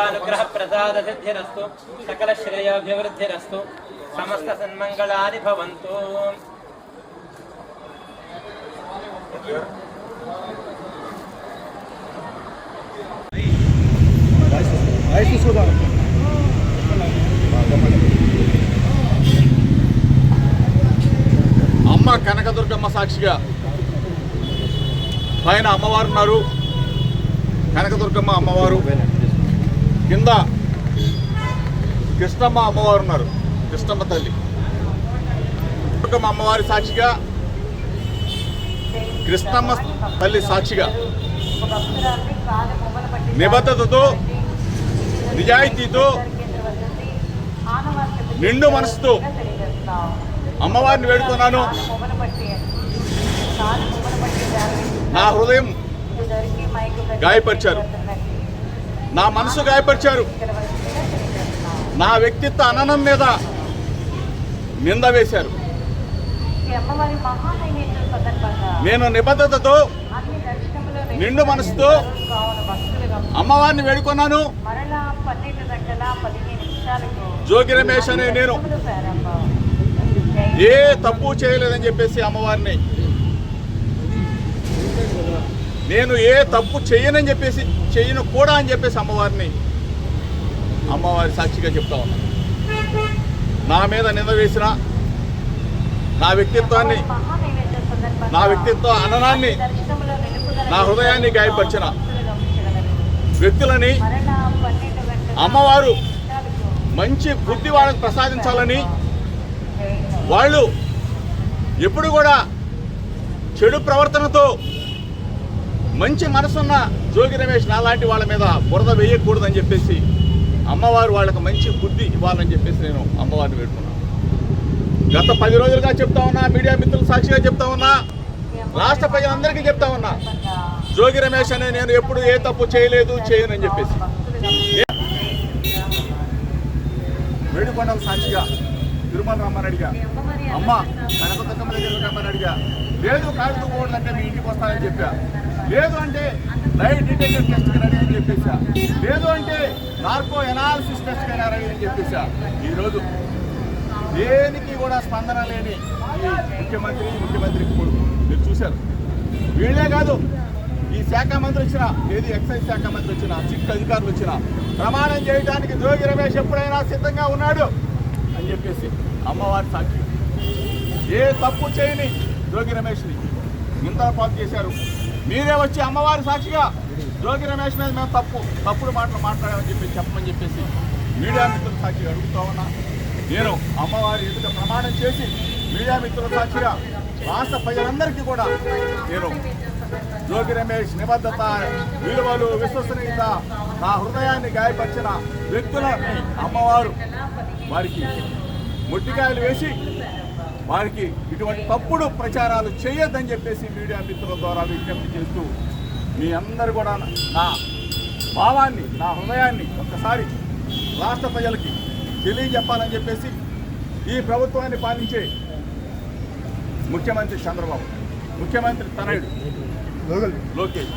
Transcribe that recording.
अनुग्रह प्रसाद सिद्धिरस्तु सकल श्रेयोभिवृद्धिरस्तु समस्त सन्मंगलानि भवन्तु। అమ్మ కనకదుర్గమ్మ సాక్షిగా పైన అమ్మవారు ఉన్నారు, కనకదుర్గమ్మ అమ్మవారు కింద కృష్ణమ్మ అమ్మవారు ఉన్నారు, కృష్ణమ్మ తల్లి. దుర్గమ్మ అమ్మవారి సాక్షిగా, కృష్ణమ్మ తల్లి సాక్షిగా నిబద్ధతతో నిజాయితీతో నిండు మనసుతో అమ్మవారిని వేడుకున్నాను. నా హృదయం గాయపరిచారు, నా మనసు గాయపరిచారు, నా వ్యక్తిత్వ అననం మీద నింద వేశారు. నేను నిబద్ధతతో నిండు మనసుతో అమ్మవారిని వేడుకున్నాను. జోగి రమేష్ అనే ఏ తప్పు చేయలేదని చెప్పేసి అమ్మవారిని, నేను ఏ తప్పు చేయనని చెప్పేసి, చేయను కూడా అని చెప్పేసి అమ్మవారి సాక్షిగా చెప్తా ఉన్నా. నా మీద నింద వేసిన నా వ్యక్తిత్వ అననాన్ని, నా హృదయాన్ని గాయపరిచిన వ్యక్తులని అమ్మవారు మంచి బుద్ధి వాళ్ళకి ప్రసాదించాలని, వాళ్ళు ఎప్పుడు కూడా చెడు ప్రవర్తనతో మంచి మనసున్న జోగి రమేష్ నాలాంటి వాళ్ళ మీద బురద వేయకూడదని చెప్పేసి అమ్మవారు వాళ్ళకి మంచి బుద్ధి ఇవ్వాలని చెప్పేసి నేను అమ్మవారిని వేడుకున్నాను. గత 10 రోజులుగా చెప్తా ఉన్నా, మీడియా మిత్రుల సాక్షిగా చెప్తా ఉన్నా, రాష్ట్ర ప్రజలందరికీ చెప్తా ఉన్నా, జోగి రమేష్ అనే నేను ఎప్పుడు ఏ తప్పు చేయలేదు, చేయనని చెప్పేసి. వేడుకొండల సాక్షిగా తిరుమల రమ్మనడిగా, అమ్మ కనకదుర్గమ్మ దగ్గర రమ్మనడిగా, లేదు కాగితం పోవడం అంటే మీ ఇంటికి వస్తానని చెప్పా, లేదు అంటే లైట్ డిటెక్టర్ టెస్ట్కి రెడీ అని చెప్పేసా, లేదు అంటే నార్కో ఎనాలిసిస్ టెస్ట్కి రెడీ అని చెప్పేసా. ఈరోజు దేనికి కూడా స్పందన లేని ఈ ముఖ్యమంత్రి కొడుకు మీరు చూశారు. వీళ్ళే కాదు, ఈ శాఖ మంత్రి వచ్చిన, ఏది ఎక్సైజ్ శాఖ మంత్రి వచ్చిన, సిక్ అధికారులు వచ్చిన ప్రమాణం చేయడానికి జోగి రమేష్ ఎప్పుడైనా సిద్ధంగా ఉన్నాడు అని చెప్పేసి అమ్మవారి సాక్షి. ఏ తప్పు చేయని జోగి రమేష్ని నిందాపాటు చేశారు. మీరే వచ్చి అమ్మవారి సాక్షిగా జోగి రమేష్ మీద మేము తప్పుడు మాటలు మాట్లాడామని చెప్పమని చెప్పేసి మీడియా మిత్రుల సాక్షిగా అడుగుతా ఉన్నా. నేను అమ్మవారి ఎదుట ప్రమాణం చేసి మీడియా మిత్రుల సాక్షిగా రాష్ట్ర ప్రజలందరికీ కూడా నేను జోగి రమేష్ నిబద్ధత, విలువలు, విశ్వసనీయత, నా హృదయాన్ని గాయపరిచిన వ్యక్తులని అమ్మవారు వారికి మొట్టికాయలు వేసి వారికి ఇటువంటి తప్పుడు ప్రచారాలు చేయొద్దని చెప్పేసి మీడియా మిత్రుల ద్వారా విజ్ఞప్తి చేస్తూ మీ అందరూ కూడా నా భావాన్ని, నా హృదయాన్ని ఒక్కసారి రాష్ట్ర ప్రజలకి తెలియజెప్పాలని చెప్పేసి ఈ ప్రభుత్వాన్ని పాలించే ముఖ్యమంత్రి చంద్రబాబు, ముఖ్యమంత్రి తనయుడు లోకేష్